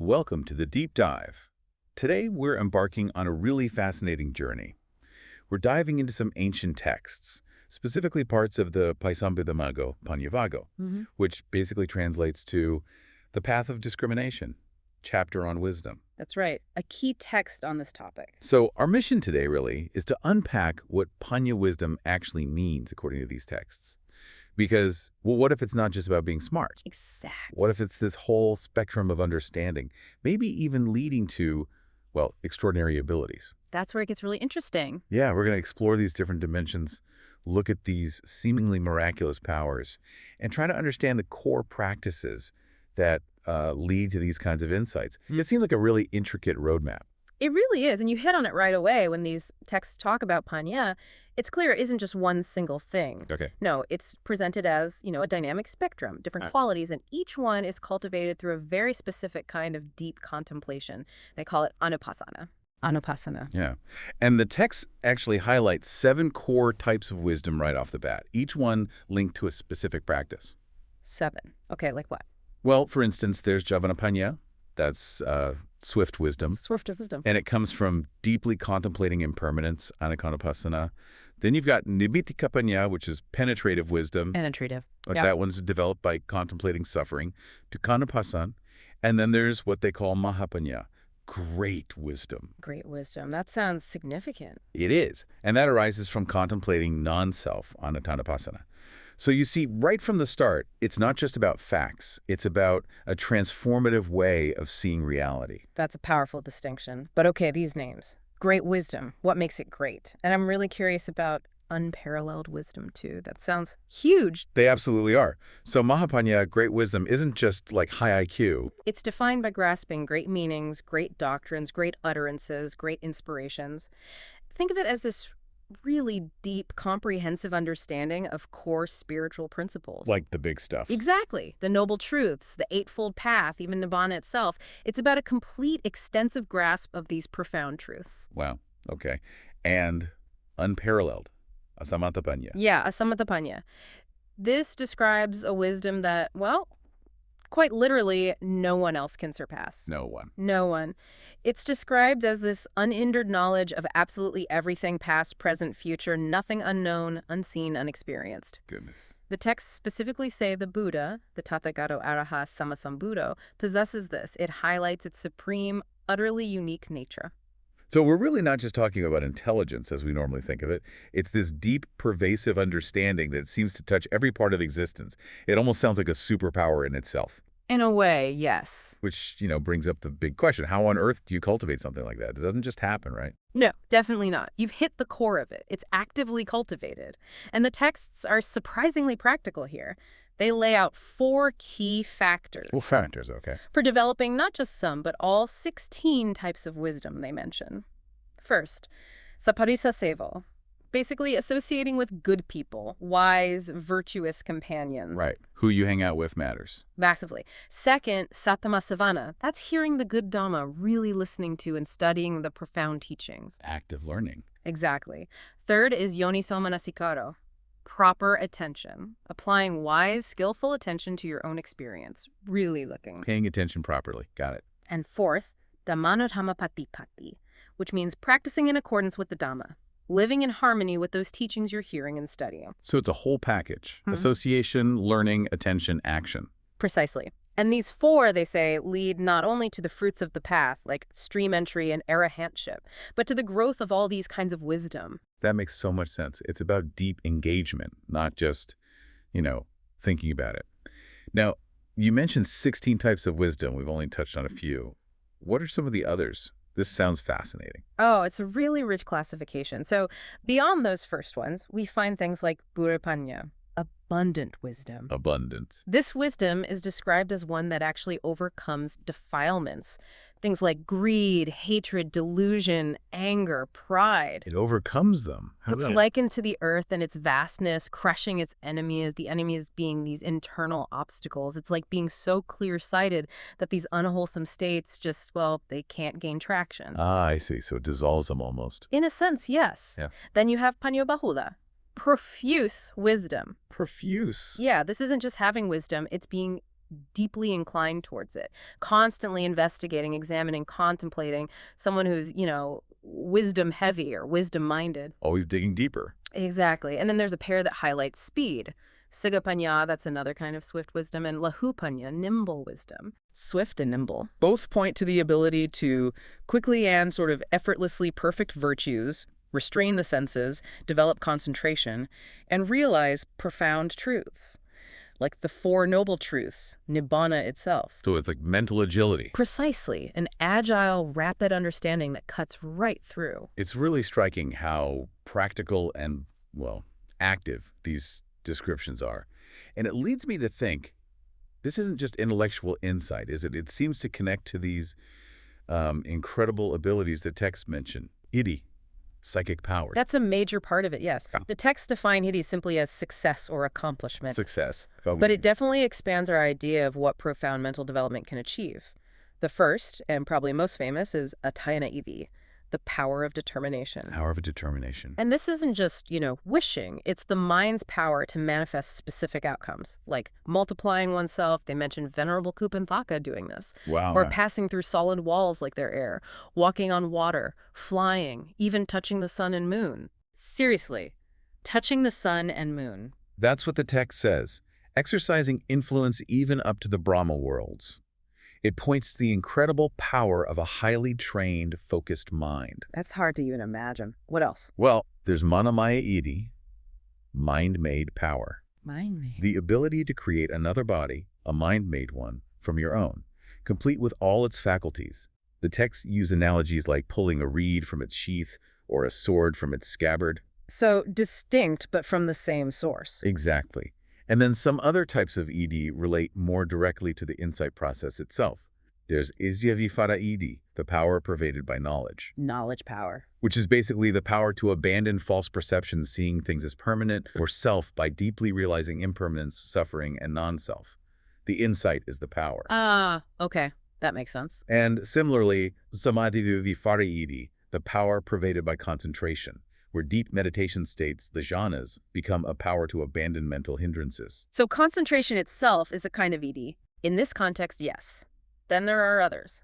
Welcome to the Deep Dive. Today, we're embarking on a really fascinating journey. We're diving into some ancient texts, specifically parts of the Paṭisambhidāmaggo, Paññāvaggo, which basically translates to the path of discrimination, chapter on wisdom. That's right. A key text on this topic. So our mission today, really, is to unpack what paññā wisdom actually means according to these texts. Because, well, what if it's not just about being smart? Exactly. What if it's this whole spectrum of understanding, maybe even leading to, well, extraordinary abilities? That's where it gets really interesting. Yeah, we're going to explore these different dimensions, look at these seemingly miraculous powers, and try to understand the core practices that lead to these kinds of insights. It seems like a really intricate roadmap. It really is, and you hit on it right away when these texts talk about paññā. It's clear it isn't just one single thing. Okay. No, it's presented as, a dynamic spectrum, different qualities, and each one is cultivated through a very specific kind of deep contemplation. They call it anupassana. Anupassana. Yeah. And the text actually highlights 7 core types of wisdom right off the bat, each one linked to a specific practice. 7. Okay, like what? Well, for instance, there's javana paññā. That's swift wisdom. Swift of wisdom. And it comes from deeply contemplating impermanence, anakonapassana. Then you've got nibbitika paññā, which is penetrative wisdom. Penetrative. Like that one's developed by contemplating suffering. Tukanapasan. And then there's what they call mahapaññā, great wisdom. Great wisdom. That sounds significant. It is. And that arises from contemplating non-self, anattanapassana. So you see, right from the start, it's not just about facts. It's about a transformative way of seeing reality. That's a powerful distinction. But okay, these names. Great wisdom. What makes it great? And I'm really curious about unparalleled wisdom, too. That sounds huge. They absolutely are. So mahapaññā, great wisdom, isn't just like high IQ. It's defined by grasping great meanings, great doctrines, great utterances, great inspirations. Think of it as this really deep, comprehensive understanding of core spiritual principles. Like the big stuff. Exactly. The noble truths, the eightfold path, even Nibbana itself. It's about a complete, extensive grasp of these profound truths. Wow. Okay. And unparalleled. Asamatthapanya. Yeah, asamatthapanya. This describes a wisdom that, well, quite literally, no one else can surpass. No one. No one. It's described as this unhindered knowledge of absolutely everything past, present, future, nothing unknown, unseen, unexperienced. Goodness. The texts specifically say the Buddha, the Tathagata Araha Sammasambuddho, possesses this. It highlights its supreme, utterly unique nature. So we're really not just talking about intelligence as we normally think of it. It's this deep, pervasive understanding that seems to touch every part of existence. It almost sounds like a superpower in itself. In a way, yes. Which, brings up the big question. How on earth do you cultivate something like that? It doesn't just happen, right? No, definitely not. You've hit the core of it. It's actively cultivated. And the texts are surprisingly practical here. They lay out 4 key factors. Well, factors, okay. For developing not just some, but all 16 types of wisdom they mention. First, saparisa sevo. Basically associating with good people, wise, virtuous companions. Right. Who you hang out with matters. Massively. Second, sattama savana. That's hearing the good Dhamma, really listening to and studying the profound teachings. Active learning. Exactly. Third is yoniso manasikaro. Proper attention. Applying wise, skillful attention to your own experience. Really looking. Paying attention properly. Got it. And fourth, dhammanoddhammapatipatti, which means practicing in accordance with the Dhamma. Living in harmony with those teachings you're hearing and studying. So it's a whole package. Association, learning, attention, action. Precisely. And these 4, they say, lead not only to the fruits of the path, like stream entry and arahantship, but to the growth of all these kinds of wisdom. That makes so much sense. It's about deep engagement, not just, thinking about it. Now, you mentioned 16 types of wisdom. We've only touched on a few. What are some of the others? This sounds fascinating. Oh, it's a really rich classification. So beyond those first ones, we find things like paññā, abundant wisdom. Abundant. This wisdom is described as one that actually overcomes defilements. Things like greed, hatred, delusion, anger, pride. It overcomes them. It's likened to the earth and its vastness, crushing its enemies, the enemies being these internal obstacles. It's like being so clear-sighted that these unwholesome states just, well, they can't gain traction. Ah, I see. So it dissolves them almost. In a sense, yes. Yeah. Then you have paññāvagga, profuse wisdom. Profuse. Yeah, this isn't just having wisdom, it's being deeply inclined towards it, constantly investigating, examining, contemplating, someone who's, wisdom heavy or wisdom minded. Always digging deeper. Exactly. And then there's a pair that highlights speed. Siga paññā, that's another kind of swift wisdom, and lahu paññā, nimble wisdom. Swift and nimble. Both point to the ability to quickly and sort of effortlessly perfect virtues, restrain the senses, develop concentration, and realize profound truths, like the Four Noble Truths, nibbana itself. So it's like mental agility. Precisely. An agile, rapid understanding that cuts right through. It's really striking how practical and, well, active these descriptions are. And it leads me to think, this isn't just intellectual insight, is it? It seems to connect to these incredible abilities the text mention. Iddhi, psychic powers. That's a major part of it, yes. The text define iddhi simply as success or accomplishment. Success. But it definitely expands our idea of what profound mental development can achieve. The first, and probably most famous, is attainment iddhi, the power of determination. Power of determination. And this isn't just, wishing. It's the mind's power to manifest specific outcomes, like multiplying oneself. They mentioned Venerable Kupanthaka doing this. Wow. Or passing through solid walls like they're air, walking on water, flying, even touching the sun and moon. Seriously, touching the sun and moon. That's what the text says. Exercising influence even up to the Brahma worlds. It points to the incredible power of a highly trained, focused mind. That's hard to even imagine. What else? Well, there's manamaya iddhi, mind-made power. Mind-made. The ability to create another body, a mind-made one, from your own, complete with all its faculties. The texts use analogies like pulling a reed from its sheath or a sword from its scabbard. So distinct, but from the same source. Exactly. And then some other types of iddhi relate more directly to the insight process itself. There's iddhi, the power pervaded by knowledge. Knowledge power. Which is basically the power to abandon false perceptions, seeing things as permanent or self by deeply realizing impermanence, suffering, and non-self. The insight is the power. Okay. That makes sense. And similarly, iddhi, the power pervaded by concentration, where deep meditation states, the jhānas, become a power to abandon mental hindrances. So concentration itself is a kind of iddhi. In this context, yes. Then there are others,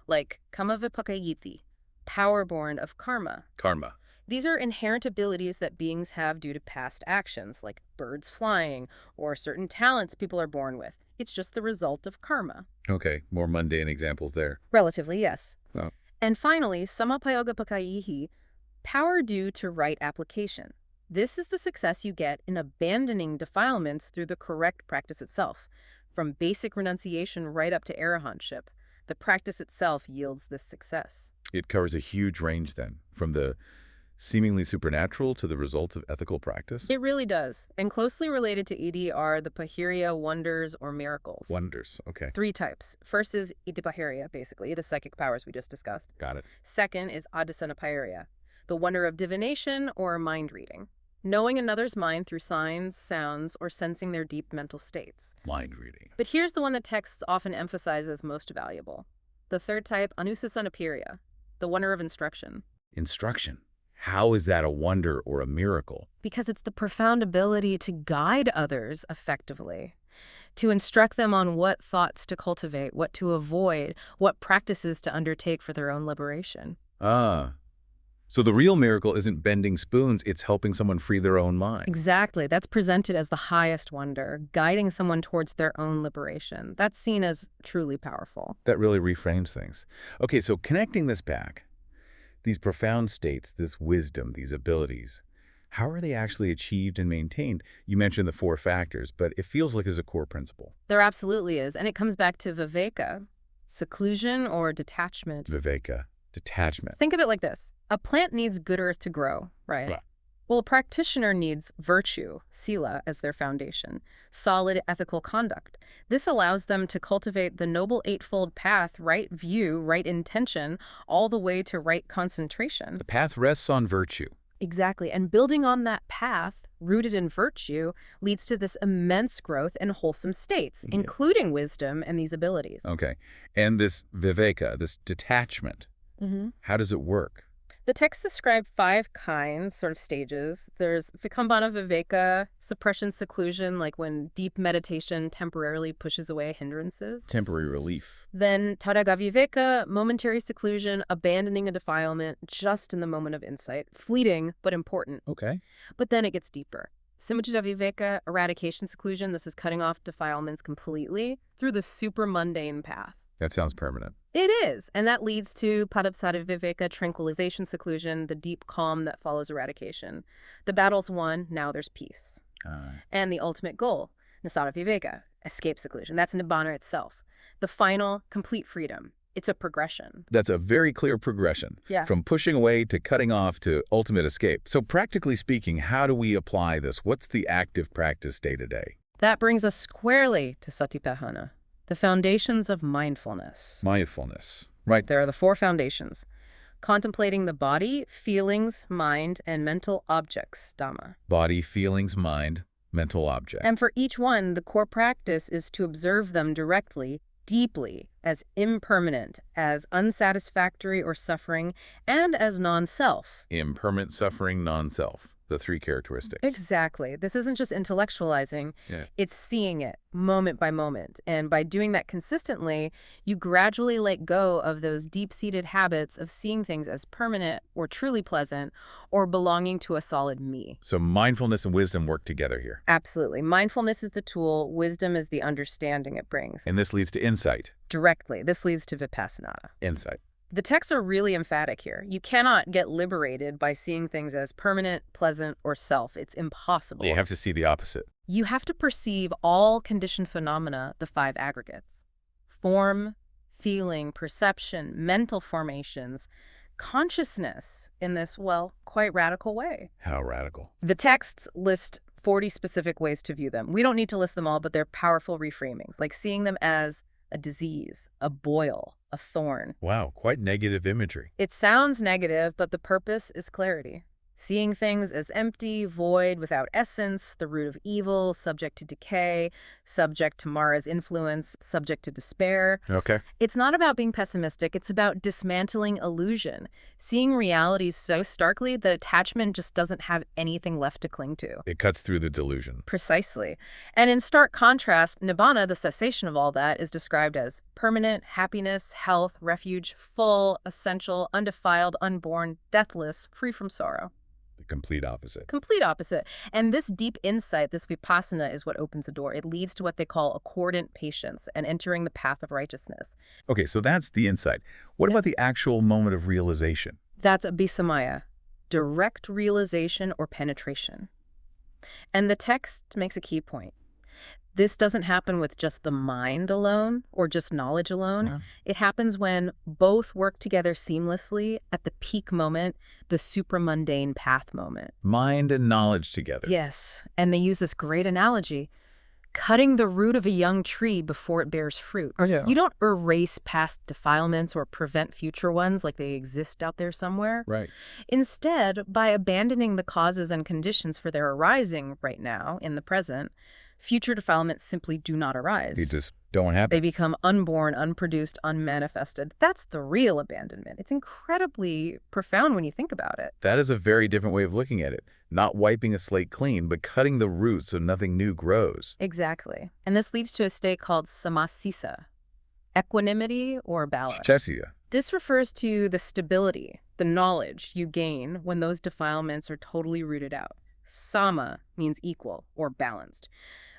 like kamavipaka, power born of karma. Karma. These are inherent abilities that beings have due to past actions, like birds flying or certain talents people are born with. It's just the result of karma. Okay, more mundane examples there. Relatively, yes. Oh. And finally, samappayogapakaihi, power due to right application. This is the success you get in abandoning defilements through the correct practice itself. From basic renunciation right up to arahantship, the practice itself yields this success. It covers a huge range then, from the seemingly supernatural to the results of ethical practice. It really does. And closely related to iddhi are the pāṭihāriya, wonders or miracles. Wonders, okay. 3 types. First is iddhi pāṭihāriya, basically, the psychic powers we just discussed. Got it. Second is ādisana, the wonder of divination or mind reading. Knowing another's mind through signs, sounds, or sensing their deep mental states. Mind reading. But here's the one that texts often emphasize as most valuable. The third type, anusasana, the wonder of instruction. Instruction. How is that a wonder or a miracle? Because it's the profound ability to guide others effectively, to instruct them on what thoughts to cultivate, what to avoid, what practices to undertake for their own liberation. So the real miracle isn't bending spoons, it's helping someone free their own mind. Exactly. That's presented as the highest wonder, guiding someone towards their own liberation. That's seen as truly powerful. That really reframes things. Okay, so connecting this back, these profound states, this wisdom, these abilities, how are they actually achieved and maintained? You mentioned the 4 factors, but it feels like there's a core principle. There absolutely is. And it comes back to viveka, seclusion or detachment. Viveka, detachment. Think of it like this. A plant needs good earth to grow, right? Well, a practitioner needs virtue, sila, as their foundation, solid ethical conduct. This allows them to cultivate the noble eightfold path, right view, right intention, all the way to right concentration. The path rests on virtue. Exactly. And building on that path, rooted in virtue, leads to this immense growth in wholesome states, including wisdom and these abilities. Okay. And this viveka, this detachment, how does it work? The texts describe 5 kinds, sort of stages. There's vikambana viveka, suppression seclusion, like when deep meditation temporarily pushes away hindrances. Temporary relief. Then tadagga viveka, momentary seclusion, abandoning a defilement just in the moment of insight. Fleeting, but important. Okay. But then it gets deeper. Samudjita viveka, eradication seclusion. This is cutting off defilements completely through the super mundane path. That sounds permanent. It is, and that leads to paṭisambhidāmaggo, tranquilization seclusion, the deep calm that follows eradication. The battle's won, now there's peace. And the ultimate goal, nisara viveka, escape seclusion. That's nibbana itself. The final, complete freedom. It's a progression. That's a very clear progression. Yeah. From pushing away to cutting off to ultimate escape. So practically speaking, how do we apply this? What's the active practice day to day? That brings us squarely to satipaṭṭhāna, the foundations of mindfulness. Mindfulness. Right. There are the 4 foundations. Contemplating the body, feelings, mind, and mental objects, Dhamma. Body, feelings, mind, mental object. And for each one, the core practice is to observe them directly, deeply, as impermanent, as unsatisfactory or suffering, and as non-self. Impermanent, suffering, non-self. The 3 characteristics. Exactly. This isn't just intellectualizing. Yeah. It's seeing it moment by moment. And by doing that consistently, you gradually let go of those deep-seated habits of seeing things as permanent or truly pleasant or belonging to a solid me. So mindfulness and wisdom work together here. Absolutely. Mindfulness is the tool. Wisdom is the understanding it brings. And this leads to insight. Directly. This leads to vipassana. Insight. The texts are really emphatic here. You cannot get liberated by seeing things as permanent, pleasant, or self. It's impossible. You have to see the opposite. You have to perceive all conditioned phenomena, the 5 aggregates. Form, feeling, perception, mental formations, consciousness in this, well, quite radical way. How radical? The texts list 40 specific ways to view them. We don't need to list them all, but they're powerful reframings, like seeing them as a disease, a boil, a thorn. Wow, quite negative imagery. It sounds negative, but the purpose is clarity. Seeing things as empty, void, without essence, the root of evil, subject to decay, subject to Mara's influence, subject to despair. Okay. It's not about being pessimistic. It's about dismantling illusion, seeing realities so starkly that attachment just doesn't have anything left to cling to. It cuts through the delusion. Precisely. And in stark contrast, nibbana, the cessation of all that, is described as permanent, happiness, health, refuge, full, essential, undefiled, unborn, deathless, free from sorrow. The complete opposite. Complete opposite. And this deep insight, this vipassana, is what opens the door. It leads to what they call accordant patience and entering the path of righteousness. Okay, so that's the insight. What about the actual moment of realization? That's abhisamaya, direct realization or penetration. And the text makes a key point. This doesn't happen with just the mind alone or just knowledge alone. Yeah. It happens when both work together seamlessly at the peak moment, the supramundane path moment. Mind and knowledge together. Yes, and they use this great analogy. Cutting the root of a young tree before it bears fruit. Oh, yeah. You don't erase past defilements or prevent future ones like they exist out there somewhere. Right. Instead, by abandoning the causes and conditions for their arising right now, in the present, future defilements simply do not arise. They just don't happen. They become unborn, unproduced, unmanifested. That's the real abandonment. It's incredibly profound when you think about it. That is a very different way of looking at it. Not wiping a slate clean, but cutting the roots so nothing new grows. Exactly. And this leads to a state called samasisa, equanimity or balance. Chessia. This refers to the stability, the knowledge you gain when those defilements are totally rooted out. Sama means equal or balanced.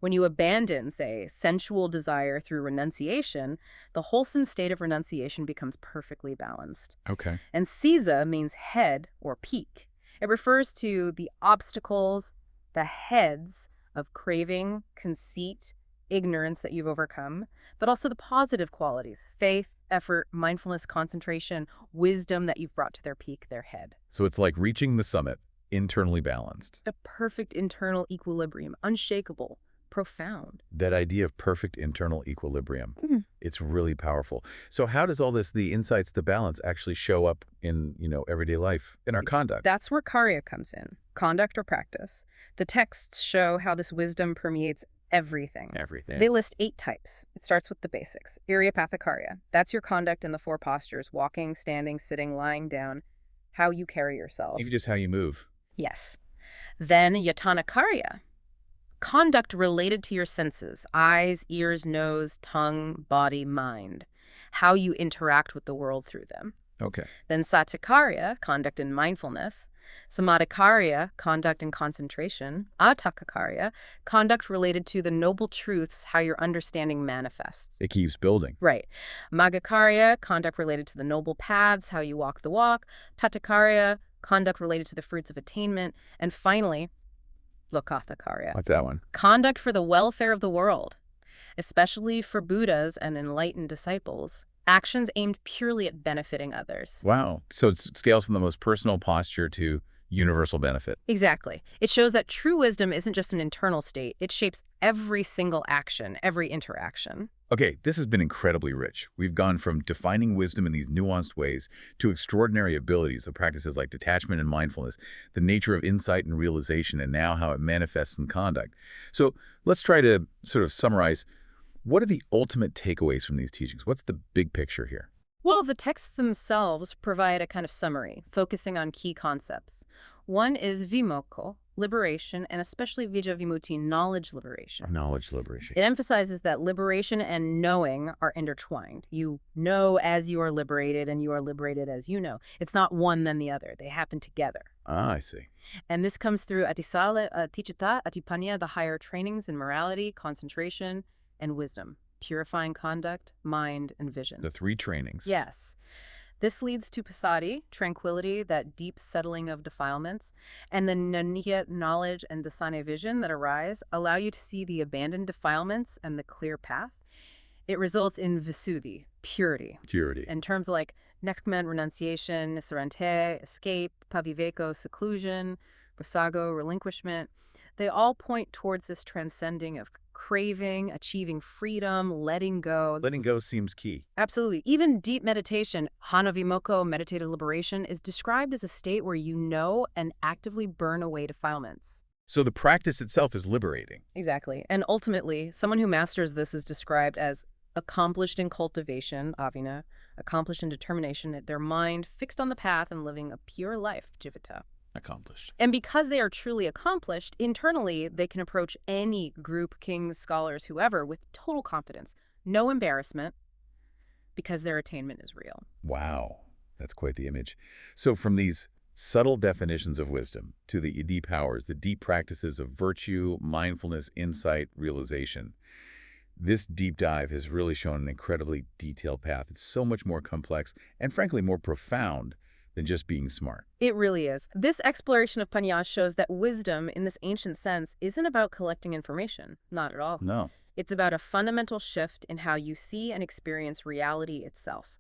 When you abandon, say, sensual desire through renunciation, the wholesome state of renunciation becomes perfectly balanced. Okay. And sisa means head or peak. It refers to the obstacles, the heads of craving, conceit, ignorance that you've overcome, but also the positive qualities, faith, effort, mindfulness, concentration, wisdom that you've brought to their peak, their head. So it's like reaching the summit, internally balanced. The perfect internal equilibrium, unshakable, profound. That idea of perfect internal equilibrium, Mm-hmm. It's really powerful. So how does all this, the insights, the balance, actually show up in, everyday life, in our conduct? That's where cariyā comes in, conduct or practice. The texts show how this wisdom permeates everything. Everything. They list 8 types. It starts with the basics. Iddhi, cariyā. That's your conduct in the 4 postures, walking, standing, sitting, lying down. how you carry yourself. Maybe just how you move. Yes. Then yatana cariyā, conduct related to your senses, eyes, ears, nose, tongue, body, mind, how you interact with the world through them. Okay. Then satipaṭṭhāriya, conduct in mindfulness, samadhikarya, conduct in concentration, attakakarya, conduct related to the noble truths, how your understanding manifests. It keeps building. Right. Maggakarya, conduct related to the noble paths, how you walk the walk, tattakarya, conduct related to the fruits of attainment, and finally, lokathakarya, What's that one? conduct for the welfare of the world, especially for Buddhas and enlightened disciples. Actions aimed purely at benefiting others. Wow. So it scales from the most personal posture to universal benefit. Exactly. It shows that true wisdom isn't just an internal state. It shapes every single action, every interaction. Okay, this has been incredibly rich. We've gone from defining wisdom in these nuanced ways to extraordinary abilities, the practices like detachment and mindfulness, the nature of insight and realization, and now how it manifests in conduct. So let's try to sort of summarize. What are the ultimate takeaways from these teachings? What's the big picture here? Well, the texts themselves provide a kind of summary, focusing on key concepts. One is vimokko, liberation, and especially vijja-vimutti, knowledge liberation. Knowledge liberation. It emphasizes that liberation and knowing are intertwined. You know as you are liberated, and you are liberated as you know. It's not one then the other. They happen together. Ah, I see. And this comes through atisala, ticita, atipaññā, the higher trainings in morality, concentration, and wisdom, purifying conduct, mind, and vision. The three trainings. Yes. This leads to passaddhi, tranquility, that deep settling of defilements, and the ñāṇa, knowledge, and dasana, vision that arise allow you to see the abandoned defilements and the clear path. It results in visuddhi, purity. Purity. In terms like nekmen, renunciation, nisarante, escape, viveka, seclusion, prasago, relinquishment, they all point towards this transcending of craving, achieving freedom, letting go. Letting go seems key. Absolutely. Even deep meditation, jhāna vimokko, meditative liberation, is described as a state where you know and actively burn away defilements. So the practice itself is liberating. Exactly. And ultimately, someone who masters this is described as accomplished in cultivation, avina, accomplished in determination, their mind fixed on the path and living a pure life, jivita. Accomplished. And because they are truly accomplished, internally, they can approach any group, kings, scholars, whoever, with total confidence. No embarrassment, because their attainment is real. Wow. That's quite the image. So from these subtle definitions of wisdom to the iddhi powers, the deep practices of virtue, mindfulness, insight, realization, this deep dive has really shown an incredibly detailed path. It's so much more complex and, frankly, more profound than just being smart. It really is. This exploration of paññā shows that wisdom, in this ancient sense, isn't about collecting information. Not at all. No. It's about a fundamental shift in how you see and experience reality itself.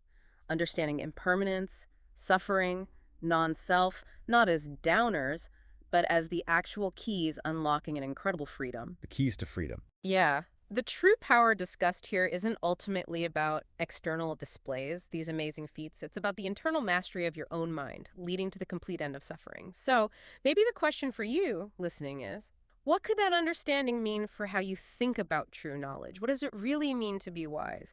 Understanding impermanence, suffering, non-self, not as downers, but as the actual keys unlocking an incredible freedom. The keys to freedom. Yeah. The true power discussed here isn't ultimately about external displays, these amazing feats. It's about the internal mastery of your own mind, leading to the complete end of suffering. So maybe the question for you listening is, what could that understanding mean for how you think about true knowledge? What does it really mean to be wise?